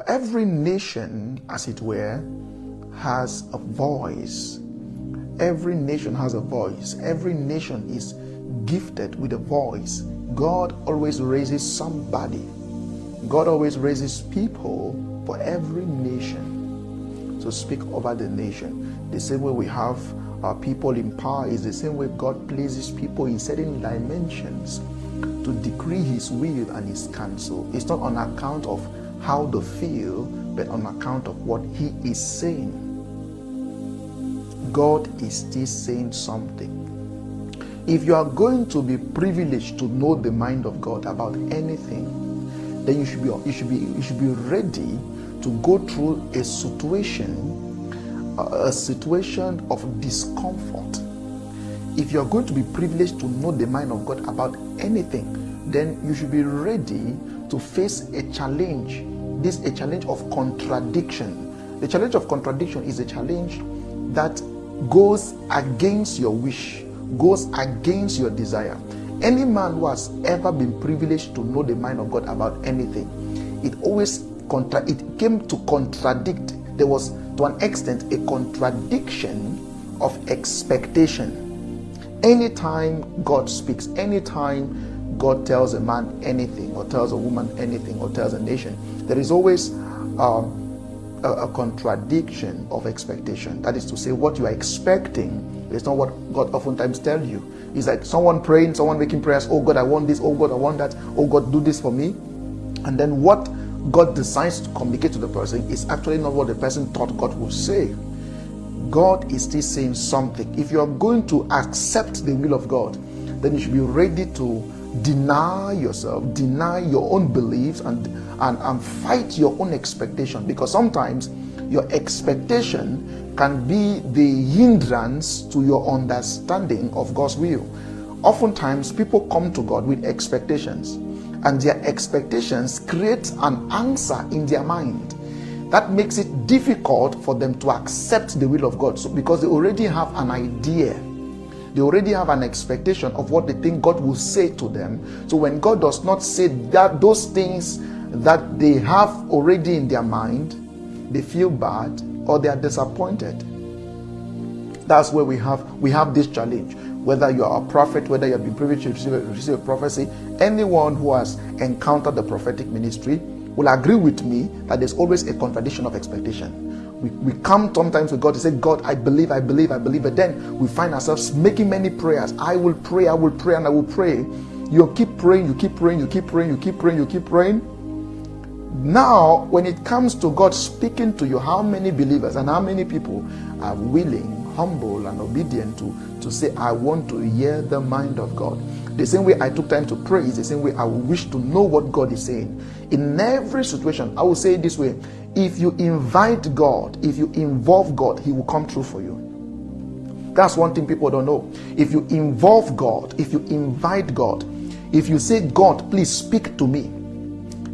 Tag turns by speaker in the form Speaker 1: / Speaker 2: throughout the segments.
Speaker 1: Every nation, as it were, has a voice. Every nation has a voice. Every nation is gifted with a voice. God always raises somebody. God always raises people for every nation to speak over the nation. The same way we have people in power is the same way God places people in certain dimensions to decree His will and His counsel. It's not on account of how they feel, but on account of what He is saying. God is still saying something. If you are going to be privileged to know the mind of God about anything, then you should be ready to go through a situation of discomfort. If you are going to be privileged to know the mind of God about anything, then you should be ready to face a challenge. This is a challenge of contradiction. The challenge of contradiction is a challenge that goes against your wish, goes against your desire. Any man who has ever been privileged to know the mind of God about anything, it came to contradict. There was, to an extent, a contradiction of expectation. Anytime God speaks, anytime God tells a man anything, or tells a woman anything, or tells a nation, there is always a contradiction of expectation. That is to say, what you are expecting is not what God oftentimes tells you. It's like someone praying, someone making prayers, oh God, I want this, oh God, I want that, oh God, do this for me. And then what God decides to communicate to the person is actually not what the person thought God would say. God is still saying something. If you are going to accept the will of God, then you should be ready to deny yourself, deny your own beliefs, and fight your own expectation. Because sometimes your expectation can be the hindrance to your understanding of God's will. Oftentimes, people come to God with expectations, and their expectations create an answer in their mind that makes it difficult for them to accept the will of God. So, because they already have an idea, they already have an expectation of what they think God will say to them. So when God does not say those things that they have already in their mind, they feel bad or they are disappointed. That's where we have this challenge. Whether you are a prophet, whether you have been privileged to receive a prophecy, anyone who has encountered the prophetic ministry will agree with me that there's always a contradiction of expectation. We come sometimes with God to say, God, I believe, but then we find ourselves making many prayers. I will pray, and I will pray. You keep praying. Now, when it comes to God speaking to you, how many believers and how many people are willing, humble, and obedient to say, I want to hear the mind of God? The same way I took time to pray is the same way I wish to know what God is saying. In every situation, I will say it this way: if you invite God, if you involve God, He will come through for you. That's one thing people don't know. If you involve God, if you invite God, if you say, God, please speak to me,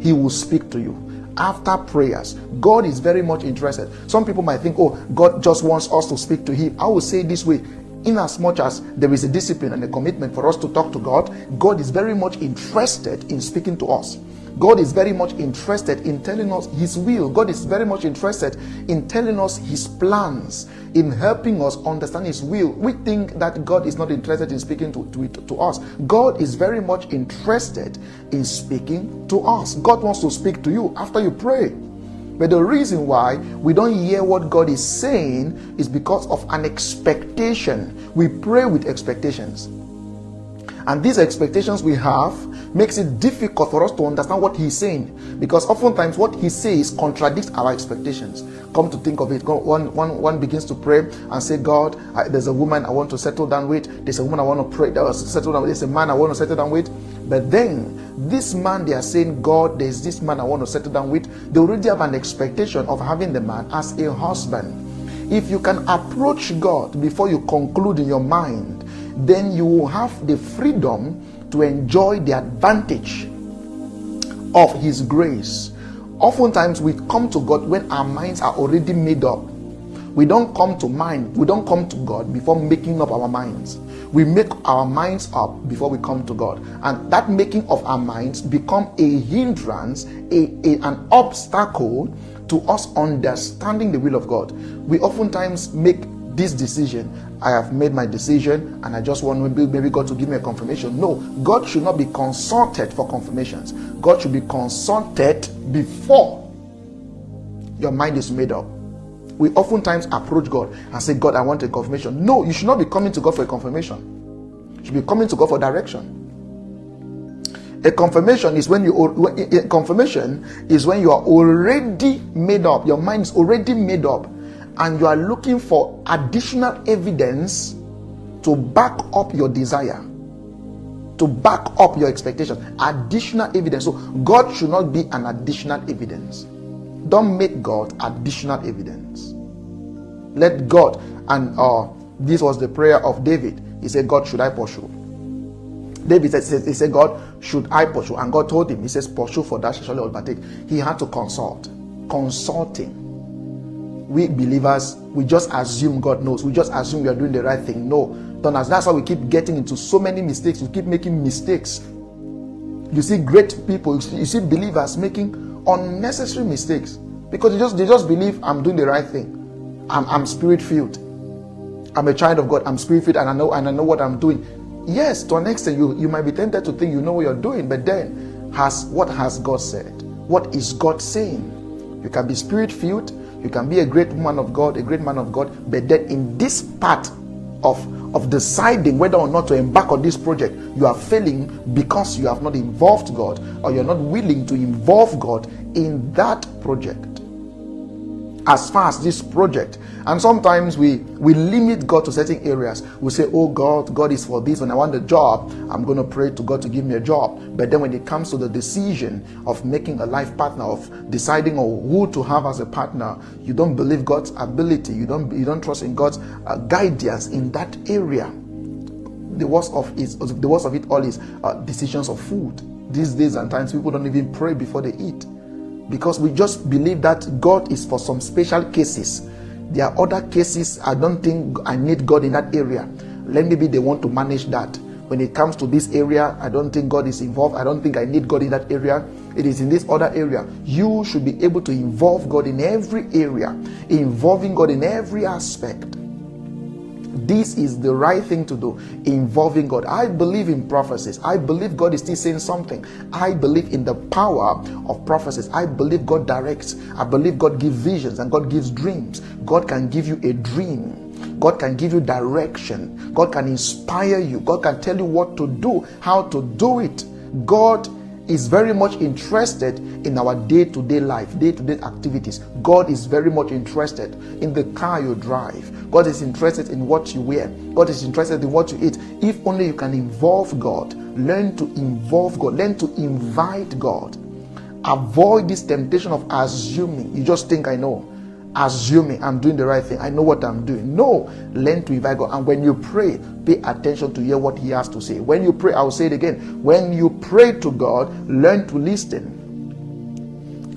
Speaker 1: He will speak to you. After prayers, God is very much interested. Some people might think, oh, God just wants us to speak to Him. I will say it this way: in as much as there is a discipline and a commitment for us to talk to God, God is very much interested in speaking to us. God is very much interested in telling us His will. God is very much interested in telling us His plans, in helping us understand His will. We think that God is not interested in speaking to us. God is very much interested in speaking to us. God wants to speak to you after you pray. But the reason why we don't hear what God is saying is because of an expectation. We pray with expectations. And these expectations we have makes it difficult for us to understand what He's saying, because oftentimes what He says contradicts our expectations. Come to think of it, one begins to pray and say, God, there's a woman I want to settle down with. There's a woman I want to pray settle down with. There's a man I want to settle down with. But then this man, they are saying, God, there's this man I want to settle down with. They already have an expectation of having the man as a husband. If you can approach God before you conclude in your mind, then you will have the freedom to enjoy the advantage of His grace. Oftentimes we come to God when our minds are already made up. We don't come to mind. We don't come to God before making up our minds. We make our minds up before we come to God. And that making of our minds become a hindrance, an obstacle to us understanding the will of God. We oftentimes make this decision. I have made my decision and I just want maybe God to give me a confirmation. No, God should not be consulted for confirmations. God should be consulted before your mind is made up. We oftentimes approach God and say, God, I want a confirmation. No, you should not be coming to God for a confirmation. You should be coming to God for direction. A confirmation is when you are already made up. Your mind is already made up, and you are looking for additional evidence to back up your desire, to back up your expectations. Additional evidence. So God should not be an additional evidence. Don't make God additional evidence. Let God, and this was the prayer of David. He said, God, should I pursue? David said, God, should I pursue? And God told him, he says, pursue, for that shall surely overtake. He had to consult. Consulting. We believers, we just assume God knows. We just assume we are doing the right thing. No, don't ask. That's why we keep getting into so many mistakes. We keep making mistakes. You see great people, you see believers making unnecessary mistakes because they just believe I'm doing the right thing. I'm spirit filled. I'm a child of God. I'm spirit filled, and I know what I'm doing. Yes, to an extent, you might be tempted to think you know what you're doing, but then what has God said? What is God saying? You can be spirit filled. You can be a great woman of God, a great man of God, but then in this part of deciding whether or not to embark on this project, you are failing because you have not involved God, or you're not willing to involve God in that project. As far as this project, and sometimes we limit God to certain areas. We say, oh God is for this. When I want a job, I'm going to pray to God to give me a job. But then when it comes to the decision of making a life partner, of deciding on who to have as a partner, you don't believe God's ability. You don't trust in God's guidance in that area. The worst of it all is decisions of food. These days and times, people don't even pray before they eat, because we just believe that God is for some special cases. There are other cases, I don't think I need God in that area. Maybe they want to manage that. When it comes to this area, I don't think God is involved. I don't think I need God in that area. It is in this other area. You should be able to involve God in every area, involving God in every aspect. This is the right thing to do, involving God. I believe in prophecies. I believe God is still saying something. I believe in the power of prophecies. I believe God directs. I believe God gives visions and God gives dreams. God can give you a dream. God can give you direction. God can inspire you. God can tell you what to do, how to do it. God is very much interested in our day-to-day life, day-to-day activities. God is very much interested in the car you drive. God is interested in what you wear. God is interested in what you eat. If only you can involve God, learn to involve God, learn to invite God. Avoid this temptation of assuming. You just think I know. Assuming I'm doing the right thing. I know what I'm doing. No, learn to invite God. And when you pray, pay attention to hear what He has to say. When you pray, I'll say it again. When you pray to God, learn to listen.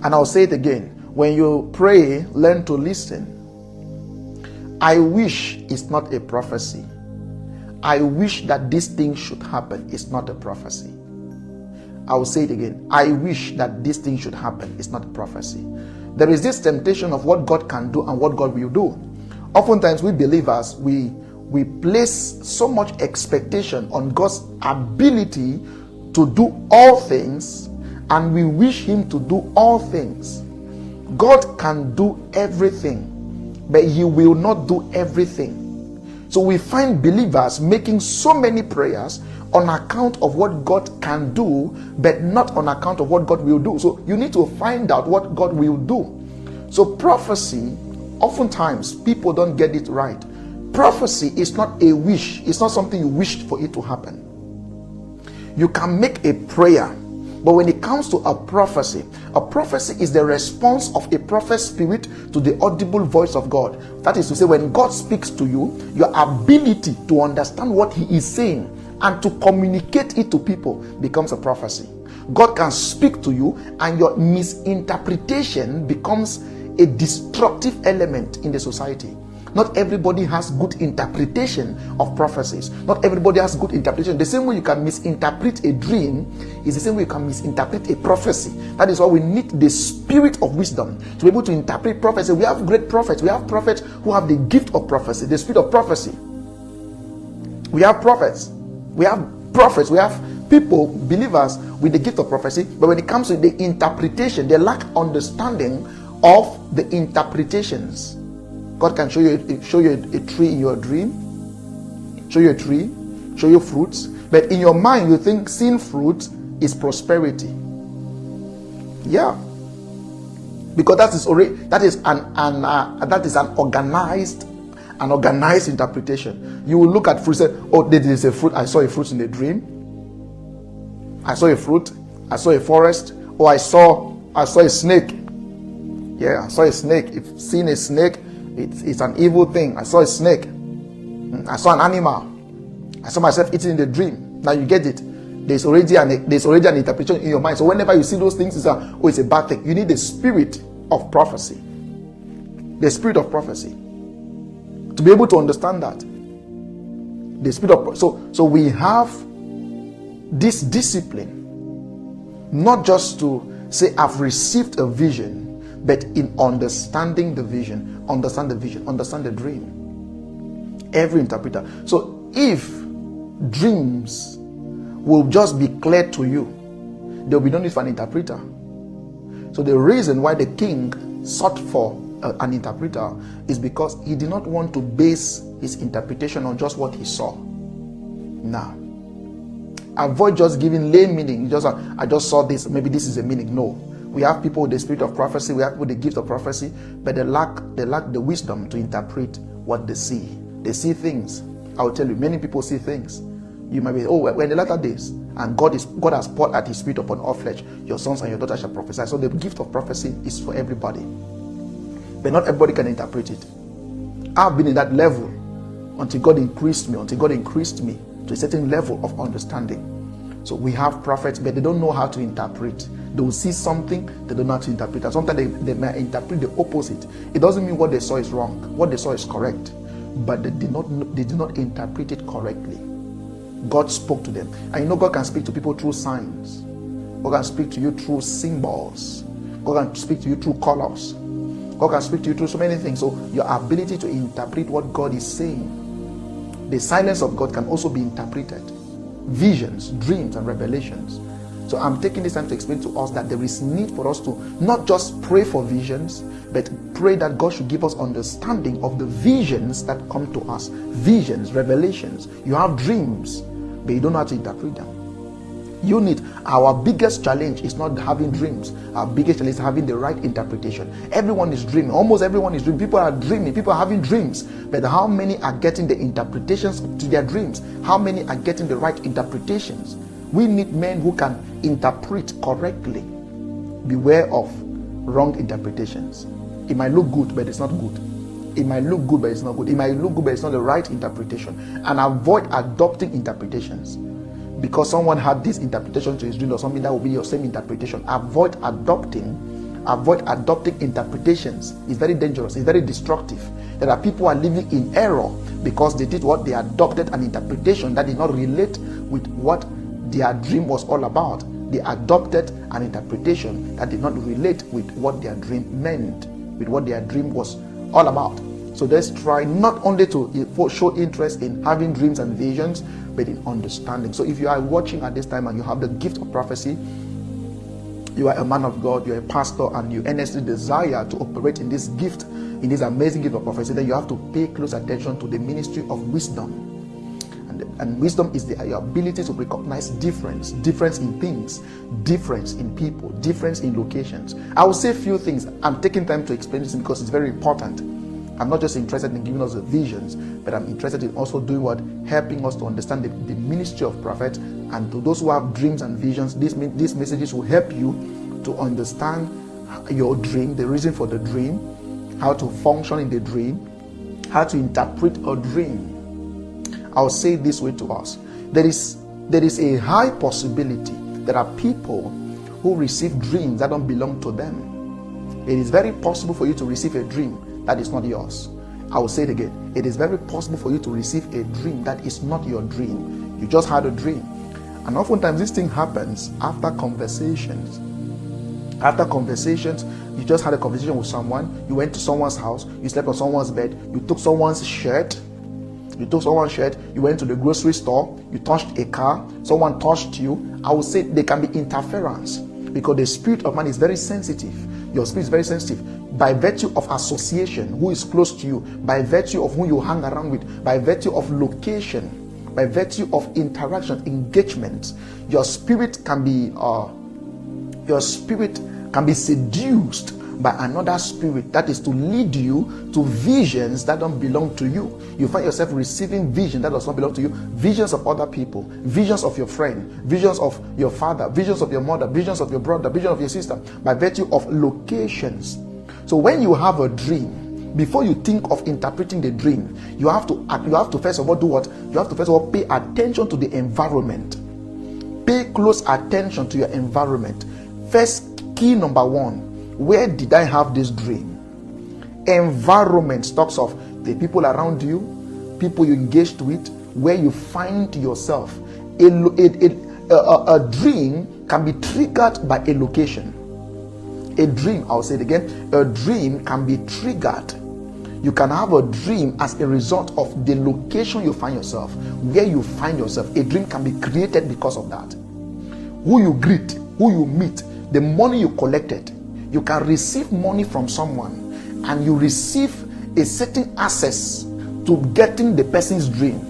Speaker 1: And I'll say it again. When you pray, learn to listen. I wish it's not a prophecy. I wish that this thing should happen. It's not a prophecy. I will say it again. I wish that this thing should happen. It's not a prophecy. There is this temptation of what God can do and what God will do. Oftentimes we believers, we place so much expectation on God's ability to do all things, and we wish Him to do all things. God can do everything, but He will not do everything. So we find believers making so many prayers on account of what God can do, but not on account of what God will do. So you need to find out what God will do. So prophecy, oftentimes people don't get it right. Prophecy is not a wish. It's not something you wished for it to happen. You can make a prayer, but when it comes to a prophecy is the response of a prophet's spirit to the audible voice of God. That is to say, when God speaks to you, your ability to understand what He is saying and to communicate it to people becomes a prophecy. God can speak to you, and your misinterpretation becomes a destructive element in the society. Not everybody has good interpretation of prophecies. Not everybody has good interpretation. The same way you can misinterpret a dream is the same way you can misinterpret a prophecy. That is why we need the spirit of wisdom to be able to interpret prophecy. We have great prophets. We have prophets who have the gift of prophecy, the spirit of prophecy. We have prophets. We have prophets. We have people, believers, with the gift of prophecy. But when it comes to the interpretation, they lack understanding of the interpretations. God can show you a tree in your dream, show you a tree, show you fruits, but in your mind you think seeing fruit is prosperity. Yeah, because that is an organized interpretation. You will look at fruit, say, "Oh, this is a fruit. I saw a fruit in a dream. I saw a fruit. I saw a forest. Oh, I saw a snake. Yeah, I saw a snake. If seeing a snake, it's an evil thing. I saw a snake. I saw an animal. I saw myself eating in the dream." Now you get it. There's already an interpretation in your mind. So whenever you see those things, it's a bad thing. You need the spirit of prophecy. The spirit of prophecy to be able to understand that. The spirit of so we have this discipline, not just to say I've received a vision, but in understanding the vision, understand the dream. Every interpreter. So if dreams will just be clear to you, there will be no need for an interpreter. So the reason why the king sought for an interpreter is because he did not want to base his interpretation on just what he saw. Now, avoid just giving lay meaning. I just saw this, maybe this is a meaning. No. We have people with the spirit of prophecy, we have people with the gift of prophecy, but they lack the wisdom to interpret what they see. They see things. I will tell you, many people see things. You might be, we're in the latter days, and God has poured out his spirit upon all flesh. Your sons and your daughters shall prophesy. So the gift of prophecy is for everybody. But not everybody can interpret it. I've been in that level until God increased me to a certain level of understanding. So we have prophets, but they don't know how to interpret. They will see something, they don't know how to interpret. And sometimes they may interpret the opposite. It doesn't mean what they saw is wrong. What they saw is correct. But they did not interpret it correctly. God spoke to them. And you know God can speak to people through signs. God can speak to you through symbols. God can speak to you through colors. God can speak to you through so many things. So your ability to interpret what God is saying, the silence of God can also be interpreted. Visions, dreams, and revelations. So I'm taking this time to explain to us that there is need for us to not just pray for visions, but pray that God should give us understanding of the visions that come to us. Visions, revelations. You have dreams, but you don't know how to interpret them. Our biggest challenge is not having dreams. Our biggest challenge is having the right interpretation. Everyone is dreaming. Almost everyone is dreaming. People are dreaming. People are having dreams. But how many are getting the interpretations to their dreams? How many are getting the right interpretations? We need men who can interpret correctly. Beware of wrong interpretations. It might look good, but it's not good. It might look good, but it's not good. It might look good, but it's not the right interpretation. And avoid adopting interpretations. Because someone had this interpretation to his dream or something, that will be your same interpretation. Avoid adopting interpretations. It's very dangerous. It's very destructive. There are people who are living in error because they did what? They adopted an interpretation that did not relate with what their dream was all about. They adopted an interpretation that did not relate with what their dream meant, with what their dream was all about. So let's try not only to show interest in having dreams and visions, but in understanding. So if you are watching at this time and you have the gift of prophecy, you are a man of God, you're a pastor, and you earnestly desire to operate in this gift, in this amazing gift of prophecy, then you have to pay close attention to the ministry of wisdom. And wisdom is your ability to recognize difference in things, difference in people, difference in locations. I will say a few things. I'm taking time to explain this because it's very important. I'm not just interested in giving us the visions, but I'm interested in also doing what? Helping us to understand the ministry of prophet. And to those who have dreams and visions, these messages will help you to understand your dream, the reason for the dream, how to function in the dream, how to interpret a dream. I'll say it this way to us. There is a high possibility there are people who receive dreams that don't belong to them. It is very possible for you to receive a dream that is not yours. I will say it again. It is very possible for you to receive a dream that is not your dream. You just had a dream. And oftentimes this thing happens after conversations. After conversations, you just had a conversation with someone, you went to someone's house, you slept on someone's bed, you took someone's shirt, you went to the grocery store, you touched a car, someone touched you. I would say there can be interference because the spirit of man is very sensitive. Your spirit is very sensitive by virtue of association, who is close to you, by virtue of who you hang around with, by virtue of location, by virtue of interaction, engagement. Your spirit can be seduced by another spirit that is to lead you to visions that don't belong to you. You find yourself receiving vision that does not belong to you, visions of other people, visions of your friend, visions of your father, visions of your mother, visions of your brother, visions of your sister, by virtue of locations. So when you have a dream, before you think of interpreting the dream, you have to first of all do what? You have to first of all pay attention to the environment. Pay close attention to your environment. First key number one, where did I have this dream? Environment talks of the people around you, people you engaged with, where you find yourself. A dream can be triggered by a location. A dream, I'll say it again, a dream can be triggered. You can have a dream as a result of the location you find yourself, where you find yourself. A dream can be created because of that. Who you greet, who you meet, the money you collected. You can receive money from someone and you receive a certain access to getting the person's dream.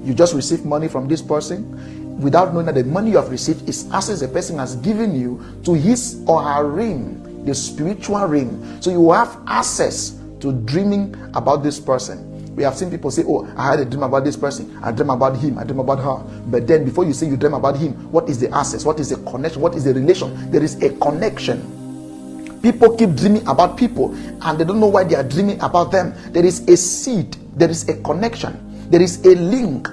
Speaker 1: You just receive money from this person without knowing that the money you have received is access the person has given you to his or her realm, the spiritual realm. So you have access to dreaming about this person. We have seen people say, oh, I had a dream about this person, I dream about him, I dream about her. But then before you say you dream about him, what is the access? What is the connection? What is the relation? There is a connection. People keep dreaming about people and they don't know why they are dreaming about them. There is a seed, there is a connection, there is a link,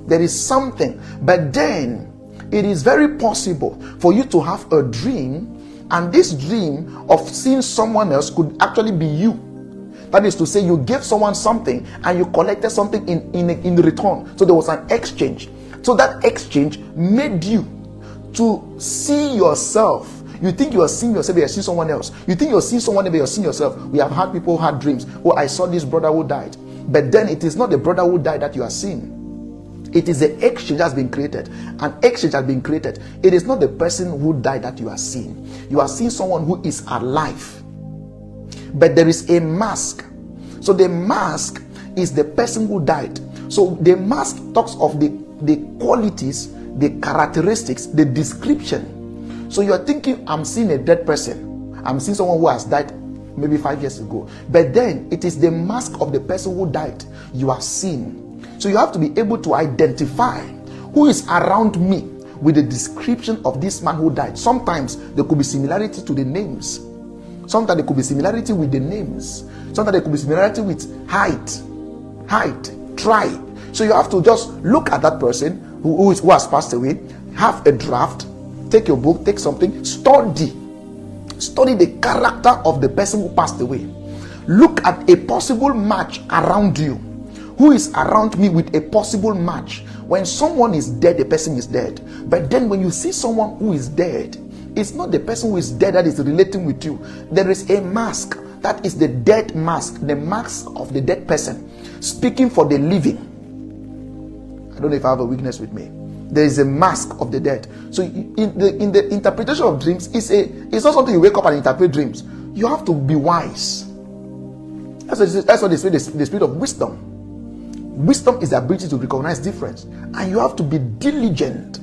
Speaker 1: there is something. But then it is very possible for you to have a dream, and this dream of seeing someone else could actually be you. That is to say, you gave someone something and you collected something in return. So there was an exchange. So that exchange made you to see yourself. You think you are seeing yourself, but you are seeing someone else. You think you are seeing someone, but you are seeing yourself. We have had people who had dreams. Oh, I saw this brother who died. But then it is not the brother who died that you are seeing. It is the exchange that's been created. An exchange has been created. It is not the person who died that you are seeing. You are seeing someone who is alive. But there is a mask. So the mask is the person who died. So the mask talks of the qualities, the characteristics, the description. So you are thinking, I'm seeing a dead person. I'm seeing someone who has died maybe 5 years ago. But then it is the mask of the person who died you are seeing. So you have to be able to identify who is around me with the description of this man who died. Sometimes there could be similarity to the names. Sometimes there could be similarity with the names. Sometimes there could be similarity with height, tribe. So you have to just look at that person who has passed away, have a draft, take your book, take something, study the character of the person who passed away. Look at a possible match around you. Who is around me with a possible match? When someone is dead, the person is dead. But then when you see someone who is dead, it's not the person who is dead that is relating with you. There is a mask. That is the dead mask, the mask of the dead person, speaking for the living. I don't know if I have a witness with me. There is a mask of the dead. So in the interpretation of dreams, it's not something you wake up and interpret dreams. You have to be wise. That's what they say, the spirit of wisdom. Wisdom is the ability to recognize difference. And you have to be diligent.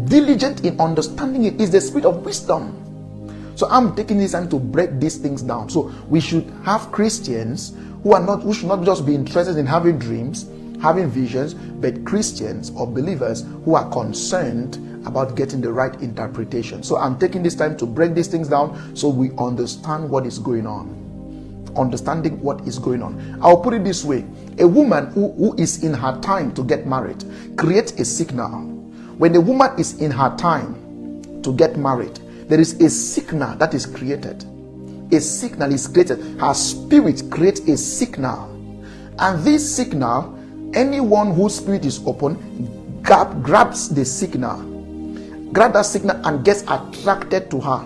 Speaker 1: Diligent in understanding it is the spirit of wisdom. So I'm taking this time to break these things down. So we should have Christians who should not just be interested in having dreams, having visions, but Christians or believers who are concerned about getting the right interpretation. So I'm taking this time to break these things down so we understand what is going on. Understanding what is going on. I'll put it this way. A woman who is in her time to get married creates a signal. When a woman is in her time to get married, there is a signal that is created. A signal is created. Her spirit creates a signal And this signal, anyone whose spirit is open grabs the signal, grab that signal and gets attracted to her.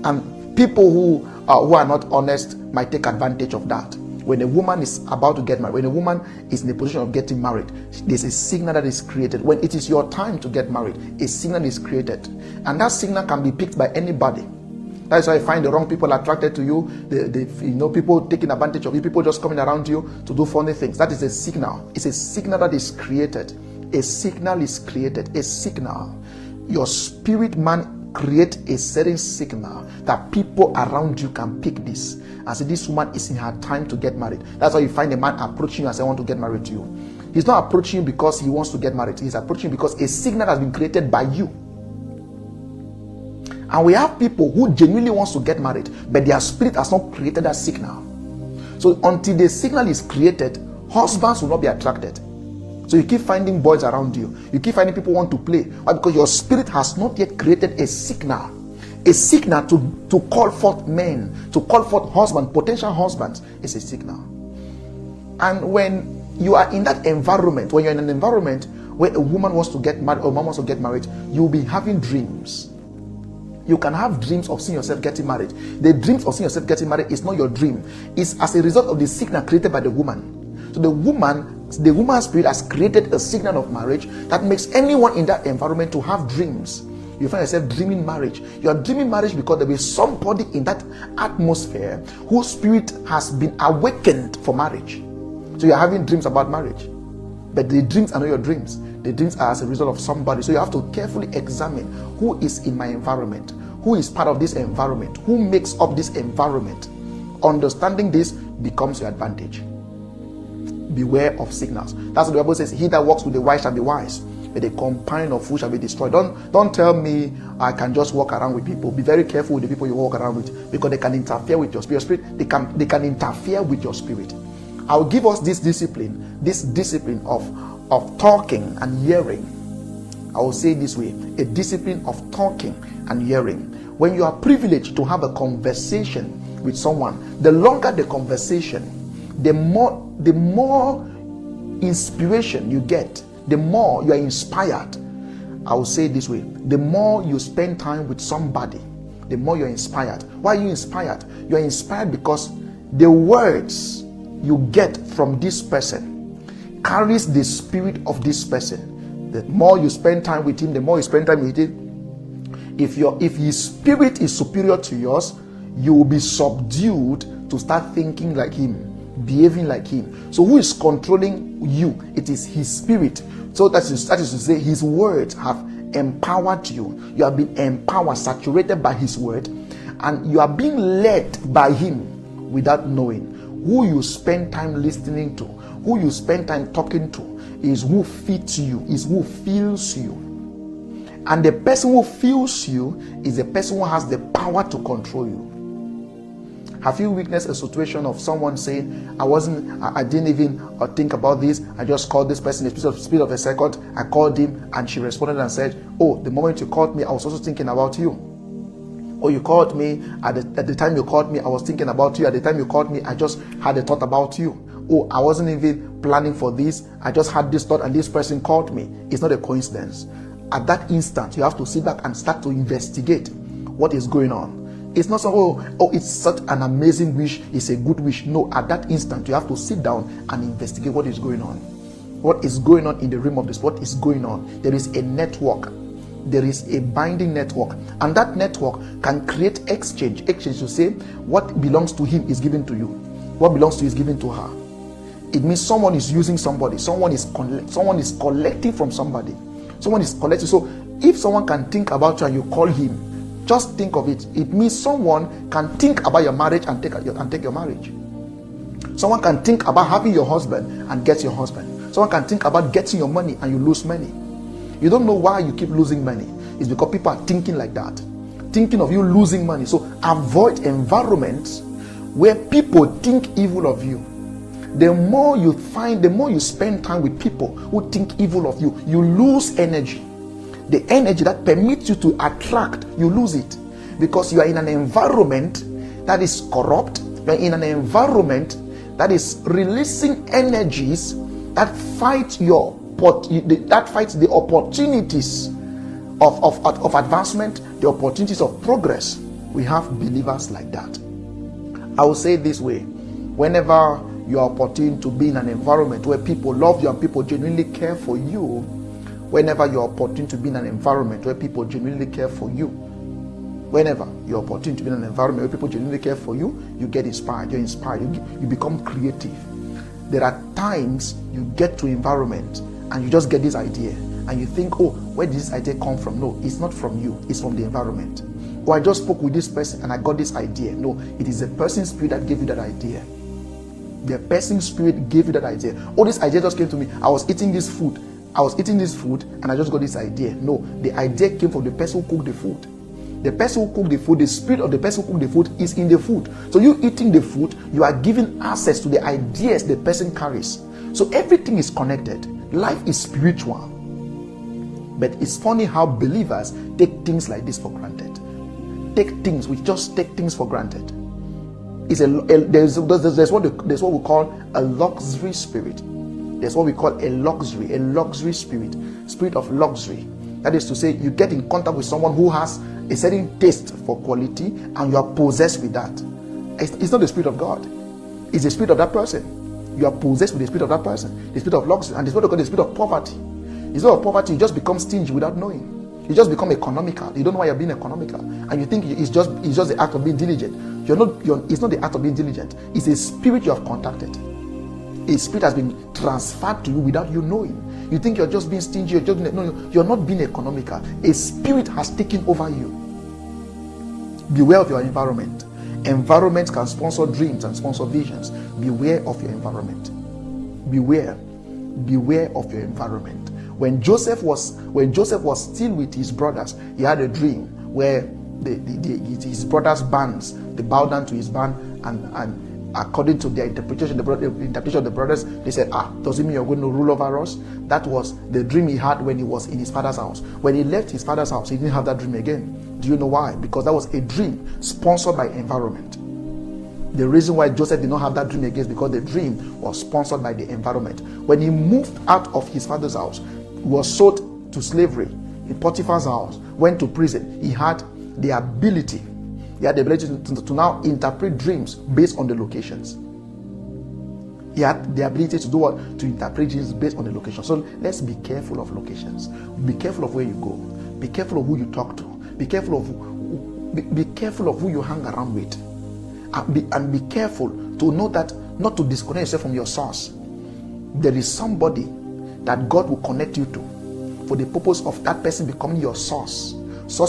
Speaker 1: And people who are not honest might take advantage of that. When a woman is about to get married, when a woman is in a position of getting married, there's a signal that is created. When it is your time to get married, a signal is created. And that signal can be picked by anybody. That's why I find the wrong people attracted to you. People taking advantage of you, people just coming around you to do funny things. That is a signal. It's a signal that is created. A signal is created. A signal. Your spirit man create a certain signal that people around you can pick this and say, this woman is in her time to get married. That's why you find a man approaching you and say, I want to get married to you. He's not approaching you because he wants to get married. He's approaching you because a signal has been created by you. And we have people who genuinely wants to get married, but their spirit has not created that signal. So until the signal is created, husbands will not be attracted. So you keep finding boys around you. You keep finding people want to play. Why? Because your spirit has not yet created a signal. A signal to call forth men, to call forth husbands, potential husbands, is a signal. And when you are in that environment, when you're in an environment where a woman wants to get married or a man wants to get married, you'll be having dreams. You can have dreams of seeing yourself getting married. The dreams of seeing yourself getting married is not your dream. It's as a result of the signal created by the woman. So the woman's spirit has created a signal of marriage that makes anyone in that environment to have dreams. You find yourself dreaming marriage. You are dreaming marriage because there is somebody in that atmosphere whose spirit has been awakened for marriage. So you are having dreams about marriage. But the dreams are not your dreams. The dreams are as a result of somebody. So you have to carefully examine who is in my environment, who is part of this environment, who makes up this environment. Understanding this becomes your advantage. Beware of signals. That's what the Bible says. He that walks with the wise shall be wise, but the companion of fools shall be destroyed. Don't tell me I can just walk around with people. Be very careful with the people you walk around with, because they can interfere with your spirit. They can interfere with your spirit. I'll give us this discipline of talking and hearing. I will say it this way: a discipline of talking and hearing. When you are privileged to have a conversation with someone, the longer the conversation, the more inspiration you get, the more you are inspired. I will say it this way: the more you spend time with somebody, the more you're inspired. Why are you inspired? You're inspired because the words you get from this person carries the spirit of this person. The more you spend time with him, the more you spend time with him. If his spirit is superior to yours, you will be subdued to start thinking like him, behaving like him. So who is controlling you? It is his spirit. So that is to say, his words have empowered you. You have been empowered, saturated by his word, and you are being led by him without knowing. Who you spend time listening to, who you spend time talking to, is who fits you, is who feels you. And the person who feels you is the person who has the power to control you. Have you witnessed a situation of someone saying, I didn't even think about this, I just called this person in the speed of a second, I called him and she responded and said, oh, the moment you called me, I was also thinking about you. Or you called me, at the time you called me, I was thinking about you. At the time you called me, I just had a thought about you. Oh, I wasn't even planning for this, I just had this thought and this person called me. It's not a coincidence. At that instant, you have to sit back and start to investigate what is going on. It's not so, it's such an amazing wish, it's a good wish. No, at that instant, you have to sit down and investigate what is going on. What is going on in the realm of this? What is going on? There is a network. There is a binding network, and that network can create exchange to say what belongs to him is given to you, what belongs to you is given to her. It means someone is using somebody, someone is collecting from somebody, someone is collecting. So if someone can think about you and you call him, just think of it. It means someone can think about your marriage and take your marriage. Someone can think about having your husband and get your husband. Someone can think about getting your money and you lose money. You don't know why you keep losing money. It's because people are thinking like that, thinking of you losing money. So avoid environments where people think evil of you. The more you spend time with people who think evil of you, you lose energy. The energy that permits you to attract, you lose it, because you are in an environment that is corrupt. You are in an environment that is releasing energies that fight the opportunities of advancement, the opportunities of progress. We have believers like that. I will say it this way: whenever you are opportune to be in an environment where people love you and people genuinely care for you, whenever you are opportune to be in an environment where people genuinely care for you, whenever you're opportune to be in an environment where people genuinely care for you, you get inspired, you're inspired, you become creative. There are times you get to environment and you just get this idea and you think, oh, where did this idea come from? No, it's not from you, it's from the environment. Or I just spoke with this person and I got this idea. No, it is the person's spirit that gave you that idea. The person's spirit gave you that idea. Oh, this idea just came to me. I was eating this food and I just got this idea. No, the idea came from the person who cooked the food. The person who cooked the food, the spirit of the person who cooked the food is in the food. So you eating the food, you are giving access to the ideas the person carries. So everything is connected. Life is spiritual. But it's funny how believers take things like this for granted. We just take things for granted. There's what we call a luxury spirit. There's what we call a luxury spirit of luxury. That is to say, you get in contact with someone who has a certain taste for quality and you are possessed with that. It's not the spirit of God. It's the spirit of that person. You are possessed with the spirit of that person, the spirit of luxury, and the spirit of God, the spirit of poverty. Instead of poverty, you just become stingy without knowing. You just become economical. You don't know why you're being economical, and you think it's just the act of being diligent. It's not the act of being diligent. It's a spirit you have contacted. A spirit has been transferred to you without you knowing. You think you're just being stingy. You're not being economical. A spirit has taken over you. Beware of your environment. Environment can sponsor dreams and sponsor visions. Beware of your environment. Beware of your environment. When Joseph was still with his brothers, he had a dream where his brothers' bands, they bowed down to his band, and according to their interpretation, the interpretation of the brothers, they said, does it mean you're going to rule over us? That was the dream he had when he was in his father's house. When he left his father's house, he didn't have that dream again. Do you know why? Because that was a dream sponsored by environment. The reason why Joseph did not have that dream again is because the dream was sponsored by the environment. When he moved out of his father's house, he was sold to slavery in Potiphar's house, went to prison. He had the ability to now interpret dreams based on the locations. He had the ability to do what? To interpret dreams based on the location. So let's be careful of locations. Be careful of where you go. Be careful of who you talk to. Be careful of who you hang around with. And be careful to know that not to disconnect yourself from your source. There is somebody that God will connect you to for the purpose of that person becoming your source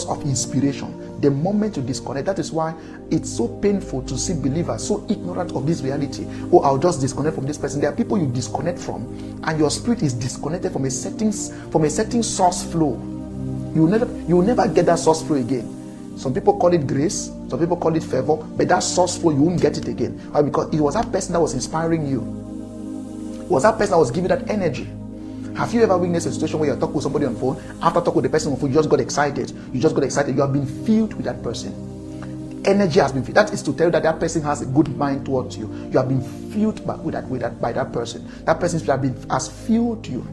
Speaker 1: of inspiration. The moment you disconnect, that is why it's so painful to see believers so ignorant of this reality. Oh, I'll just disconnect from this person. There are people you disconnect from, and your spirit is disconnected from a certain source flow. You will never get that source flow again. Some people call it grace, some people call it favor, but that source flow, you won't get it again. Why? Because it was that person that was inspiring you. It was that person that was giving that energy. Have you ever witnessed a situation where you're talking with somebody on the phone, after talking with the person on the phone, you just got excited. You have been filled with that person. Energy has been filled. That is to tell you that person has a good mind towards you. You have been filled by that person. That person has filled you.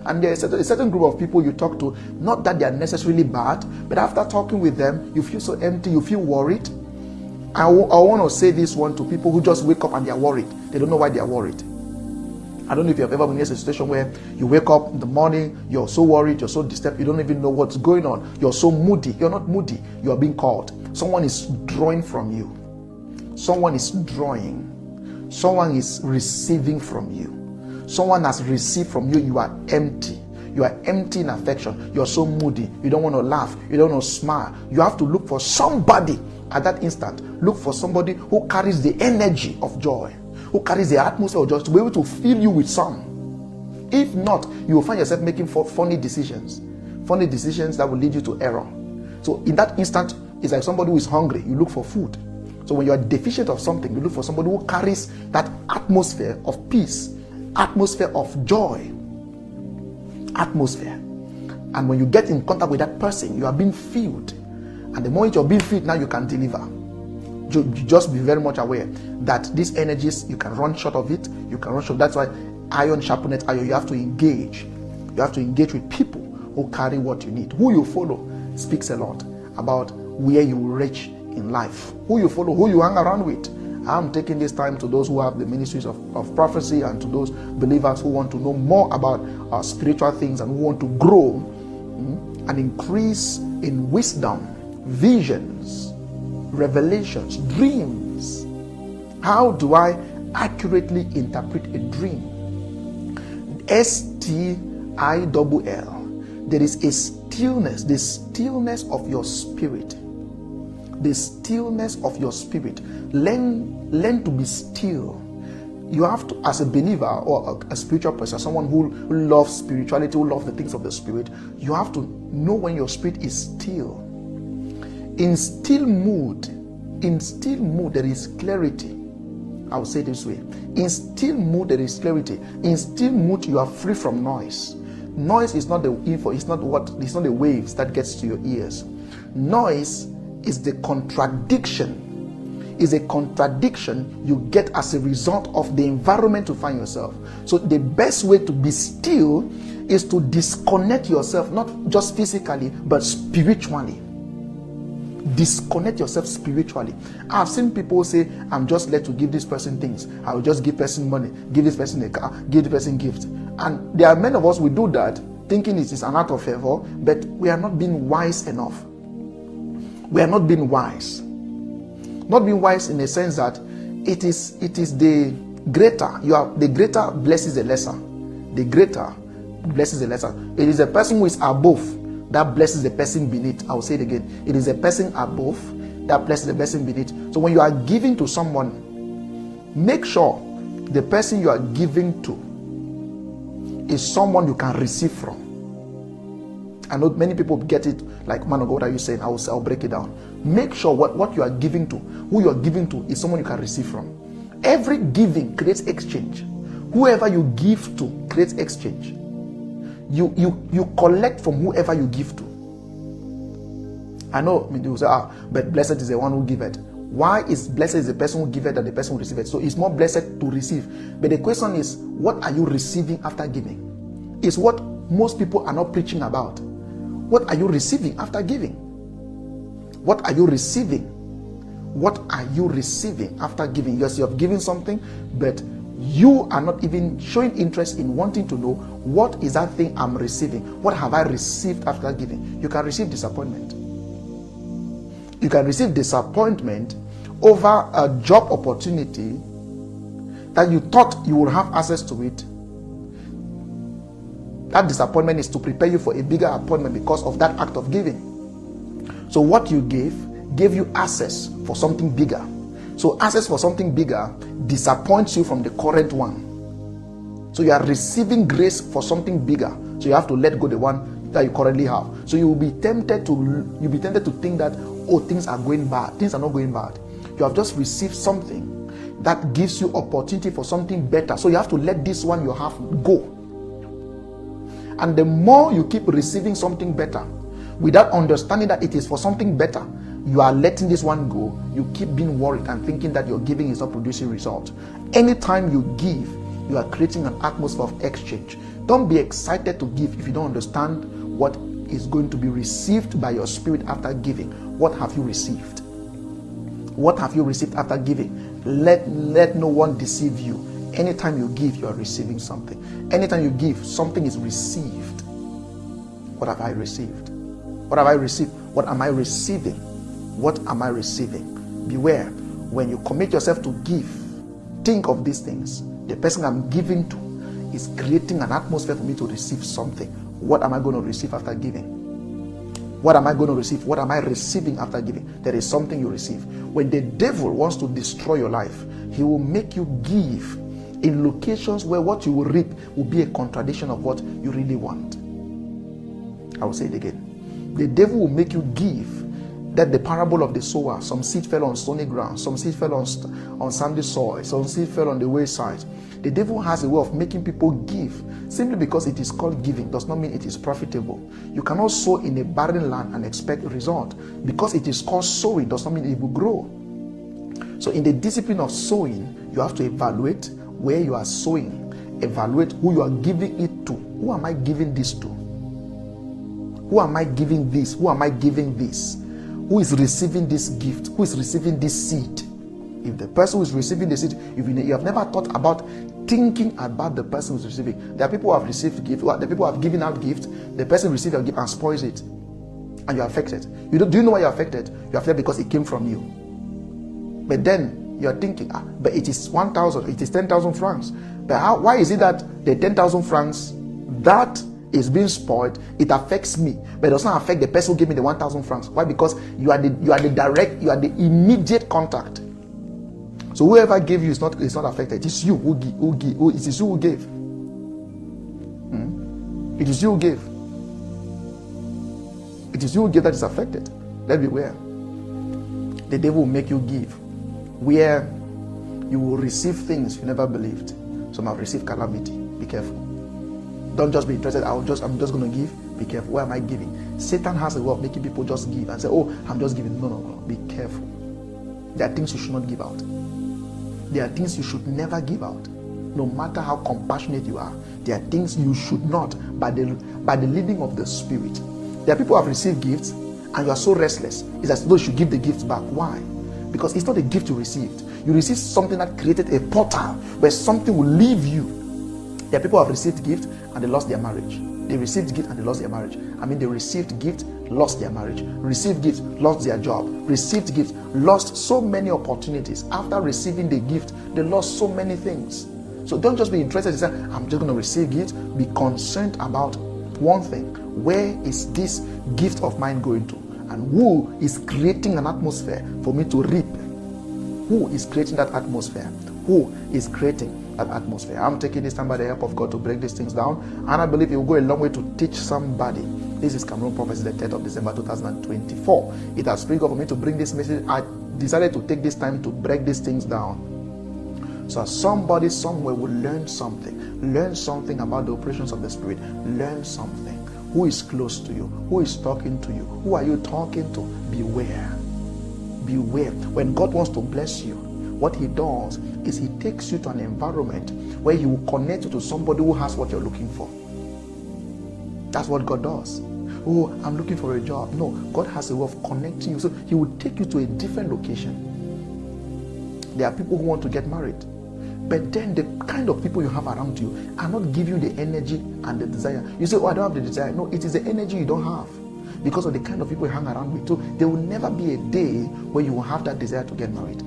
Speaker 1: And there's a certain group of people you talk to, not that they are necessarily bad, but after talking with them, you feel so empty, you feel worried. I want to say this one to people who just wake up and they are worried. They don't know why they are worried. I don't know if you have ever been in a situation where you wake up in the morning, you're so worried, you're so disturbed, you don't even know what's going on. You're so moody. You're not moody. You are being called. Someone is drawing from you. Someone is drawing. Someone is receiving from you. Someone has received from you. You are empty. You are empty in affection. You're so moody. You don't want to laugh. You don't want to smile. You have to look for somebody at that instant. Look for somebody who carries the energy of joy, who carries the atmosphere of joy, to be able to fill you with some. If not, you will find yourself making funny decisions that will lead you to error. So in that instant, it's like somebody who is hungry. You look for food. So when you are deficient of something, you look for somebody who carries that atmosphere of peace, atmosphere of joy, atmosphere. And when you get in contact with that person, you are being filled. And the moment you're being filled, now you can deliver. Just be very much aware that these energies, you can run short of it. You can run short. That's why iron sharpeneth iron. You have to engage. You have to engage with people who carry what you need. Who you follow speaks a lot about where you will reach in life. Who you follow, who you hang around with. I'm taking this time to those who have the ministries of prophecy, and to those believers who want to know more about spiritual things and who want to grow and increase in wisdom, visions, revelations, dreams. How do I accurately interpret a dream? S-T-I-L-L. There is a stillness, the stillness of your spirit. The stillness of your spirit. Learn to be still. You have to, as a believer or a spiritual person, someone who loves spirituality, who loves the things of the spirit, you have to know when your spirit is still. In still mood, there is clarity. I will say it this way. In still mood, there is clarity. In still mood, you are free from noise. Noise is not the info, it's not the waves that gets to your ears. Noise is the contradiction. Is a contradiction you get as a result of the environment you find yourself. So the best way to be still is to disconnect yourself, not just physically, but spiritually. Disconnect yourself spiritually. I've seen people say, I'm just led to give this person things. I will just give person money, give this person a car, give the person gift. And there are many of us who do that, thinking it is an act of favor, but we are not being wise enough. We are not being wise. Not being wise in the sense that it is the greater. The greater blesses the lesser. The greater blesses the lesser. It is a person who is above that blesses the person beneath. I will say it again. It is a person above that blesses the person beneath. So when you are giving to someone, make sure the person you are giving to is someone you can receive from. I know many people get it like, man of God, what are you saying? I'll break it down. Make sure what you are giving to, who you are giving to, is someone you can receive from. Every giving creates exchange. Whoever you give to creates exchange. You collect from whoever you give to. I know you say, but blessed is the one who giveth. Why is blessed is the person who giveth than the person who receiveth? So it's more blessed to receive. But the question is, what are you receiving after giving? Is what most people are not preaching about. What are you receiving after giving? What are you receiving? What are you receiving after giving? Yes, you have given something, but you are not even showing interest in wanting to know, what is that thing I'm receiving? What have I received after giving? You can receive disappointment. You can receive disappointment over a job opportunity that you thought you would have access to it. That disappointment is to prepare you for a bigger appointment because of that act of giving. So what you gave you access for something bigger. So access for something bigger disappoints you from the current one. So you are receiving grace for something bigger. So you have to let go the one that you currently have. So you will be tempted to think that, oh, things are going bad. Things are not going bad. You have just received something that gives you opportunity for something better. So you have to let this one you have go. And the more you keep receiving something better without understanding that it is for something better, you are letting this one go. You keep being worried and thinking that your giving is not producing results. Anytime you give, you are creating an atmosphere of exchange. Don't be excited to give if you don't understand what is going to be received by your spirit after giving. What have you received? What have you received after giving? Let no one deceive you. Anytime you give, you are receiving something. Anytime you give, something is received. What have I received? What have I received? What am I receiving? What am I receiving? Beware, when you commit yourself to give, think of these things. The person I'm giving to is creating an atmosphere for me to receive something. What am I going to receive after giving? What am I going to receive? What am I receiving after giving? There is something you receive. When the devil wants to destroy your life, he will make you give in locations where what you will reap will be a contradiction of what you really want. I will say it again. The devil will make you give. That the parable of the sower, some seed fell on stony ground, some seed fell on sandy soil, some seed fell on the wayside. The devil has a way of making people give. Simply because it is called giving does not mean it is profitable. You cannot sow in a barren land and expect a result. Because it is called sowing does not mean it will grow. So in the discipline of sowing, you have to evaluate where you are sowing, evaluate who you are giving it to. Who am I giving this to? Who am I giving this? Who am I giving this? Who is receiving this gift? Who is receiving this seed? If the person who is receiving the seed, if you have never thought about thinking about the person who is receiving. There are people who have received gift, the people who have given out gift, the person received a gift and spoils it, and you're affected. Do you know why you're affected? You're affected because it came from you. But then you're thinking, but it is 1,000, it is 10,000 francs. But why is it that the 10,000 francs that is being spoiled, it affects me, but it does not affect the person who gave me the 1,000 francs? Why? Because you are the immediate contact. So whoever gave you is not affected. It is you who give. It is you who gave. It is you who gave. It is you who gave that is affected. Let's beware. The devil will make you give, where you will receive things you never believed. Some have received calamity. Be careful. Don't just be interested. I'm just going to give. Be careful. Where am I giving? Satan has a way of making people just give and say, "Oh, I'm just giving." No. Be careful. There are things you should not give out. There are things you should never give out. No matter how compassionate you are, there are things you should not, by the leading of the Spirit. There are people who have received gifts and you are so restless. It's as though you should give the gifts back. Why? Because it's not a gift you received. You received something that created a portal where something will leave you. There are people who have received gift and they lost their marriage. They received gift and they lost their marriage. They received gift, lost their marriage. Received gift, lost their job. Received gift, lost so many opportunities. After receiving the gift, they lost so many things. So don't just be interested in saying, "I'm just going to receive gift." Be concerned about one thing. Where is this gift of mine going to? And who is creating an atmosphere for me to reap? Who is creating that atmosphere? Who is creating that atmosphere? I'm taking this time by the help of God to break these things down, and I believe it will go a long way to teach somebody. This is Cameroon Prophecy, the 10th of December 2024. It has pleased God for me to bring this message. I decided to take this time to break these things down, so somebody somewhere will learn something about the operations of the Spirit. Learn something. Who is close to you? Who is talking to you? Who are you talking to? Beware. When God wants to bless you, what he does is he takes you to an environment where he will connect you to somebody who has what you're looking for. That's what God does. "Oh, I'm looking for a job." No, God has a way of connecting you. So he will take you to a different location. There are people who want to get married, but then the kind of people you have around you are not giving you the energy and the desire. You say, "Oh, I don't have the desire." No, it is the energy you don't have because of the kind of people you hang around with. So there will never be a day where you will have that desire to get married.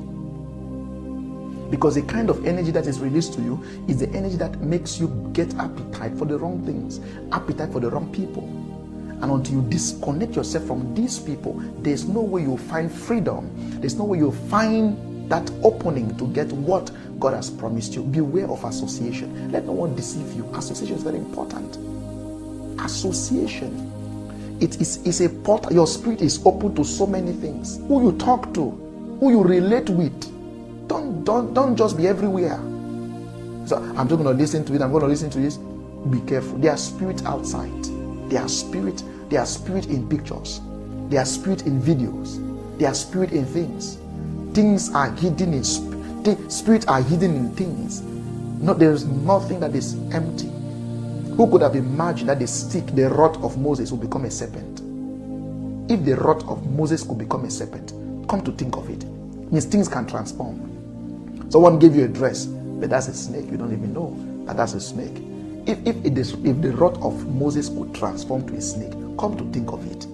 Speaker 1: Because the kind of energy that is released to you is the energy that makes you get appetite for the wrong things, appetite for the wrong people. And until you disconnect yourself from these people, there's no way you'll find freedom. There's no way you'll find that opening to get what God has promised you. Beware of association. Let no one deceive you. Association is very important. Association. It is a portal. Your spirit is open to so many things. Who you talk to, who you relate with. Don't just be everywhere. So I'm just going to listen to it. I'm going to listen to this. Be careful. There are spirits outside. There are spirit in pictures. There are spirit in videos. There are spirit in things. Things are hidden in spirit are hidden in things. No, there is nothing that is empty. Who could have imagined that the rod of Moses will become a serpent? If the rod of Moses could become a serpent, come to think of it, means things can transform. Someone gave you a dress, but that's a snake. You don't even know that that's a snake. If the rod of Moses could transform to a snake, come to think of it.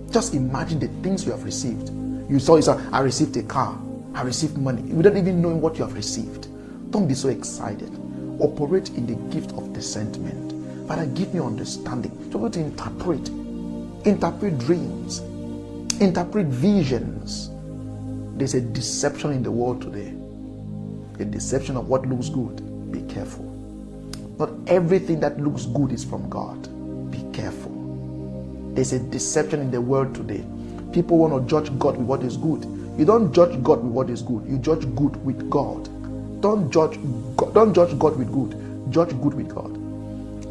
Speaker 1: Just imagine the things you have received. You saw, I received a car, I received money, without even knowing what you have received. Don't be so excited. Operate in the gift of discernment. Father, give me understanding to be able to interpret dreams, interpret visions. There's a deception in the world today. A deception of what looks good. Be careful. Not everything that looks good is from God. Be careful. There's a deception in the world today. People want to judge God with what is good. You don't judge God with what is good. You judge good with God. Don't judge God with good. Judge good with God.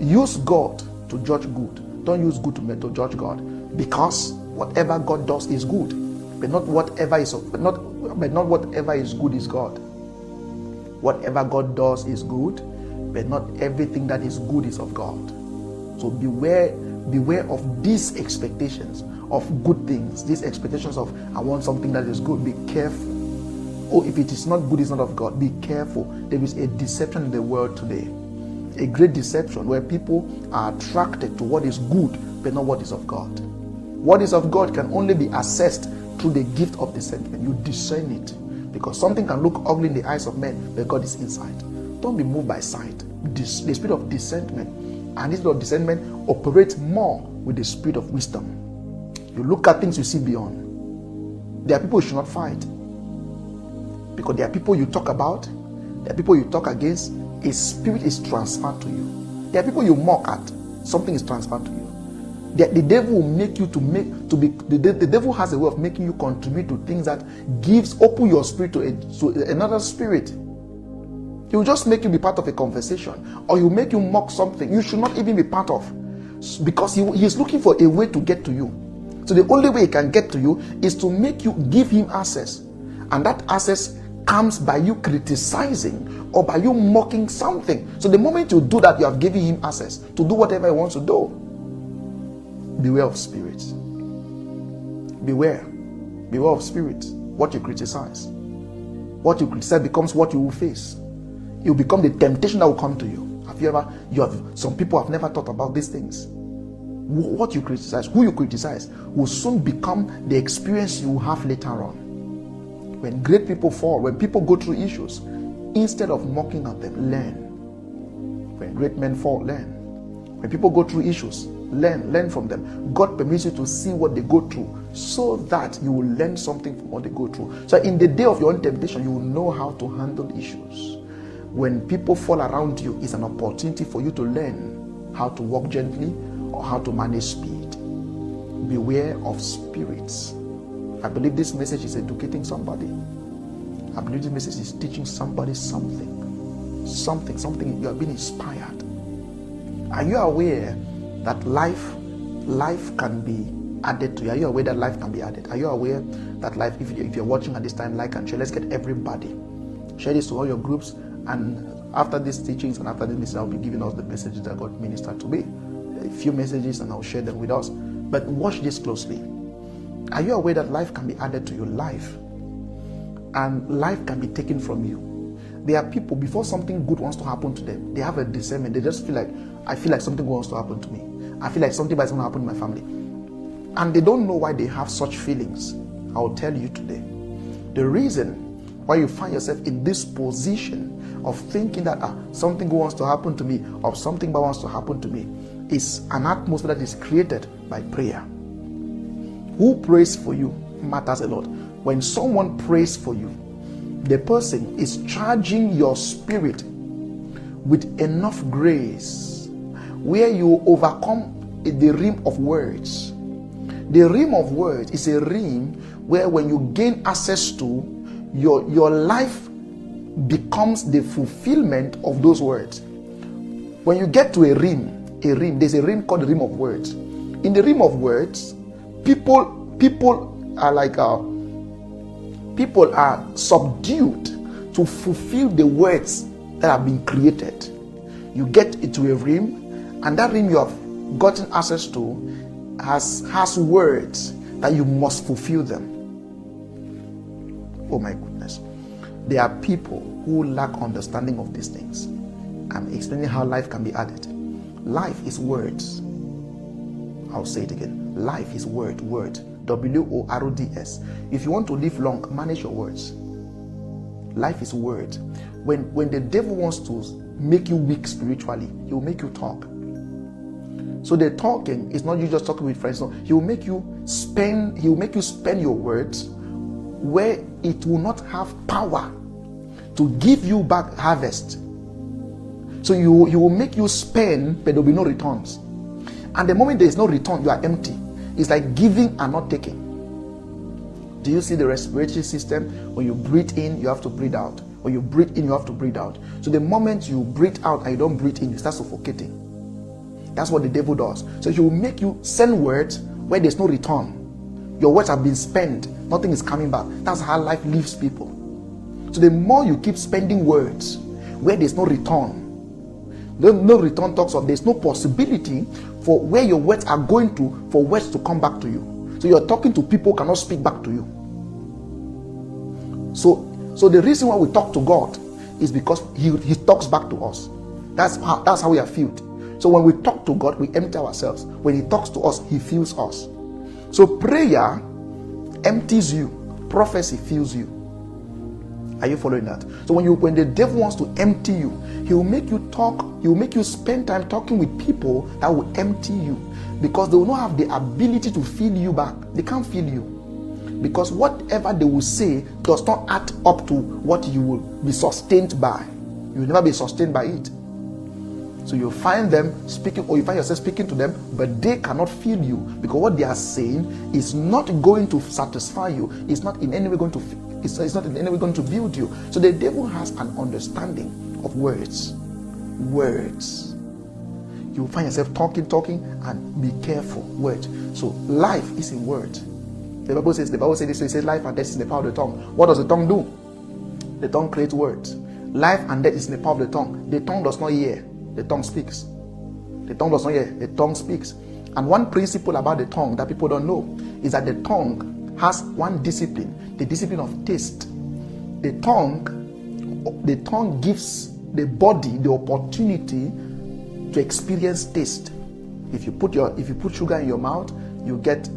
Speaker 1: Use God to judge good. Don't use good to judge God. Because whatever God does is good. But not whatever is but not whatever is good is God. Whatever God does is good, but not everything that is good is of God. So beware of these expectations of good things, these expectations of I want something that is good. Be careful. Oh, if it is not good, it's not of God. Be careful. There is a deception in the world today, a great deception where people are attracted to what is good, but not what is of God. What is of God can only be assessed through the gift of discernment. You discern it, because something can look ugly in the eyes of men, but God is inside. Don't be moved by sight. The spirit of discernment, and this spirit of discernment operates more with the spirit of wisdom. You look at things you see beyond. There are people you should not fight, because there are people you talk about, there are people you talk against. A spirit is transferred to you. There are people you mock at. Something is transferred to you. The devil will make you the devil has a way of making you contribute to things that open your spirit to another spirit. He will just make you be part of a conversation, or he will make you mock something you should not even be part of, because he is looking for a way to get to you. So the only way he can get to you is to make you give him access, and that access comes by you criticizing or by you mocking something. So the moment you do that, you have given him access to do whatever he wants to do. Beware of spirits. Beware of spirits. What you criticize becomes what you will face. It will become the temptation that will come to you. Some people have never thought about these things. What you criticize, who you criticize, will soon become the experience you will have later on. When great people fall, when people go through issues, instead of mocking at them, learn. When great men fall, learn. When people go through issues, learn from them. God permits you to see what they go through, so that you will learn something from what they go through. So in the day of your own temptation, you will know how to handle issues. When people fall around you, it's an opportunity for you to learn how to walk gently or how to manage speed. Beware of spirits. I believe this message is educating somebody. I believe this message is teaching somebody something. You have been inspired. Are you aware that life can be added to you? Are you aware that life can be added? Are you aware that life, if you're watching at this time, like and share. Let's get everybody. Share this to all your groups, and after these teachings and after this message, I'll be giving us the messages that God ministered to me. A few messages, and I'll share them with us. But watch this closely. Are you aware that life can be added to your life? And life can be taken from you. There are people, before something good wants to happen to them, they have a discernment. They just feel like, I feel like something wants to happen to me. I feel like something bad is going to happen to my family. And they don't know why they have such feelings. I'll tell you today. The reason why you find yourself in this position of thinking that something good wants to happen to me, or something bad wants to happen to me, is an atmosphere that is created by prayer. Who prays for you matters a lot. When someone prays for you, the person is charging your spirit with enough grace where you overcome the realm of words. The realm of words is a realm where when you gain access to, your life becomes the fulfillment of those words. When you get to a realm, there's a realm called the realm of words. In the realm of words, people are subdued to fulfill the words that have been created. You get into a realm, and that realm you have gotten access to has words that you must fulfill them. Oh my goodness. There are people who lack understanding of these things. I'm explaining how life can be added. Life is words. I'll say it again. Life is word. WORDS. If you want to live long, manage your words. Life is word. When the devil wants to make you weak spiritually, he will make you talk. So the talking is not you just talking with friends. No, he will make you spend your words where it will not have power to give you back harvest. So he will make you spend, but there will be no returns. And the moment there is no return, you are empty. It's like giving and not taking. Do you see the respiratory system? When you breathe in, you have to breathe out. When you breathe in, you have to breathe out. So the moment you breathe out and you don't breathe in, you start suffocating. That's what the devil does. So he will make you send words where there's no return. Your words have been spent. Nothing is coming back. That's how life leaves people. So the more you keep spending words where there's no return, no return talks of, there's no possibility for where your words are going to, for words to come back to you. So you're talking to people who cannot speak back to you. So the reason why we talk to God is because he talks back to us. That's how we are filled. So when we talk to God, we empty ourselves. When he talks to us, he fills us. So prayer empties you. Prophecy fills you. Are you following that? So when the devil wants to empty you, he will make you talk, he will make you spend time talking with people that will empty you, because they will not have the ability to fill you back. They can't fill you, because whatever they will say does not add up to what you will be sustained by. You will never be sustained by it. So you find them speaking, or you find yourself speaking to them, but they cannot feel you, because what they are saying is not going to satisfy you. It's not in any way going to it's not in any way going to build you. So the devil has an understanding of words. Words. You find yourself talking, and be careful. Words. So life is in words. The Bible says this. It says life and death is in the power of the tongue. What does the tongue do? The tongue creates words. Life and death is in the power of the tongue. The tongue does not hear. The tongue speaks. The tongue does not hear. The tongue speaks. And one principle about the tongue that people don't know is that the tongue has one discipline, the discipline of taste. The tongue gives the body the opportunity to experience taste. If you put sugar in your mouth, you get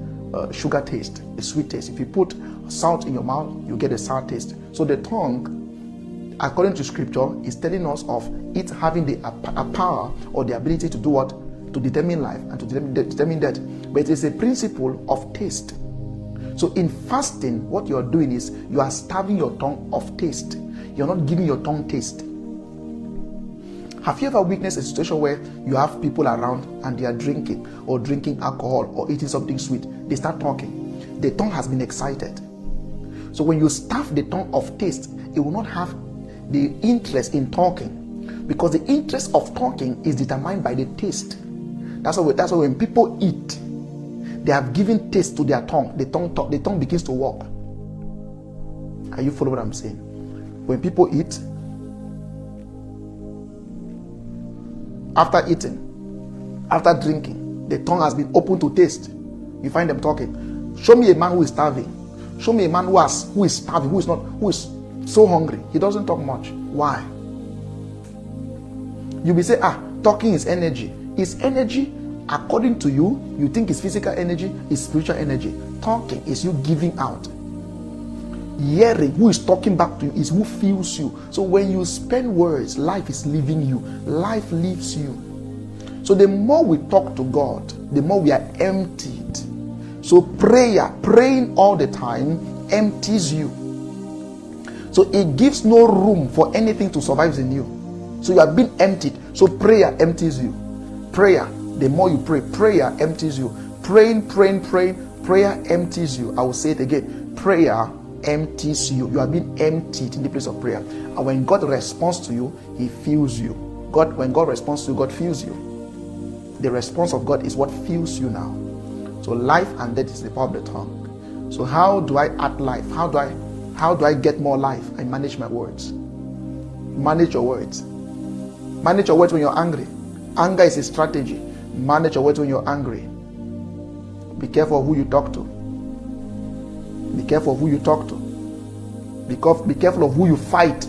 Speaker 1: sugar taste, a sweet taste. If you put salt in your mouth, you get a sour taste. So the tongue, according to scripture, is telling us of it having a power or the ability to do what? To determine life and to determine death. But it is a principle of taste. So in fasting, what you are doing is you are starving your tongue of taste. You're not giving your tongue taste. Have you ever witnessed a situation where you have people around and they are drinking alcohol or eating something sweet? They start talking. The tongue has been excited. So when you starve the tongue of taste, it will not have the interest in talking, because the interest of talking is determined by the taste. That's why when people eat, they have given taste to their tongue. The tongue begins to walk. Are you following what I'm saying? When people eat, after eating, after drinking, the tongue has been opened to taste. You find them talking. Show me a man who is starving. Show me a man who is starving, who is so hungry. He doesn't talk much. Why? You will say, talking is energy. Is energy, according to you, you think it's physical energy, it's spiritual energy. Talking is you giving out. Hearing, who is talking back to you, is who feels you. So when you spend words, life is leaving you. Life leaves you. So the more we talk to God, the more we are emptied. So praying all the time empties you. So it gives no room for anything to survive in you. So you are being emptied. So prayer empties you. Prayer, the more you pray, prayer empties you. Praying, prayer empties you. I will say it again. Prayer empties you. You are being emptied in the place of prayer. And when God responds to you, he fills you. When God responds to you, God fills you. The response of God is what fills you now. So life and death is the power of the tongue. So how do I add life? How do I get more life? I manage my words. Manage your words. Manage your words when you're angry. Anger is a strategy. Manage your words when you're angry. Be careful of who you talk to. Be careful of who you talk to. Be careful of who you fight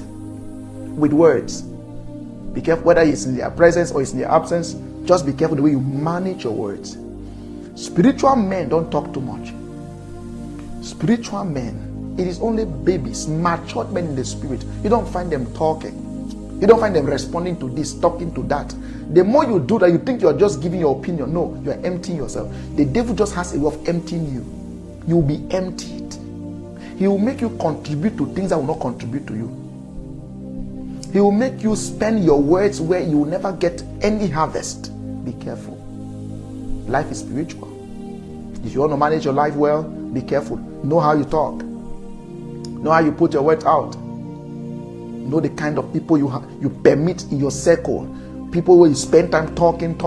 Speaker 1: with words. Be careful whether it's in their presence or it's in their absence. Just be careful the way you manage your words. Spiritual men don't talk too much. Spiritual men, it is only babies, matured men in the spirit. You don't find them talking. You don't find them responding to this, talking to that. The more you do that, you think you're just giving your opinion. No, you're emptying yourself. The devil just has a way of emptying you. You'll be emptied. He will make you contribute to things that will not contribute to you. He will make you spend your words where you will never get any harvest. Be careful. Life is spiritual. If you want to manage your life well, be careful. Know how you talk. Know how you put your words out. Know the kind of people you permit in your circle. People where you spend time talking.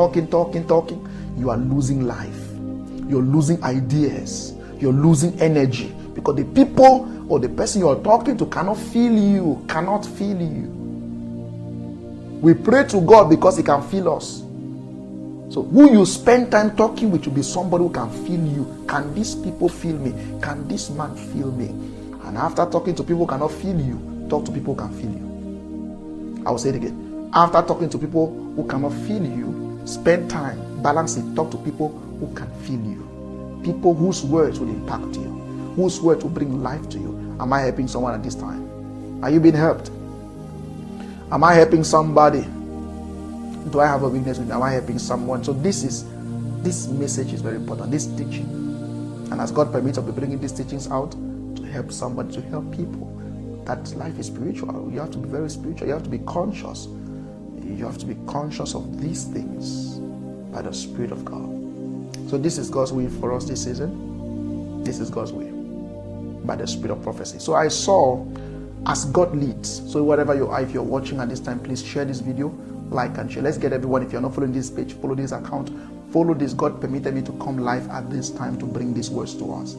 Speaker 1: You are losing life. You're losing ideas. You're losing energy because the people or the person you're talking to cannot feel you. Cannot feel you. We pray to God because He can feel us. So who you spend time talking with will be somebody who can feel you. Can these people feel me? Can this man feel me? And after talking to people who cannot feel you, talk to people who can feel you. I will say it again. After talking to people who cannot feel you, spend time, balance it, talk to people who can feel you. People whose words will impact you, whose words will bring life to you. Am I helping someone at this time? Are you being helped? Am I helping somebody? Do I have a weakness? Am I helping someone? So this message is very important, this teaching. And as God permits, I'll be bringing these teachings out to help somebody, to help people. That life is spiritual. You have to be very spiritual. You have to be conscious. You have to be conscious of these things by the Spirit of God. So this is God's will for us this season. This is God's will by the Spirit of prophecy. So I saw as God leads. So whatever you are, if you're watching at this time, please share this video, like and share. Let's get everyone. If you're not following this page, follow this account. Follow this. God permitted me to come live at this time to bring these words to us.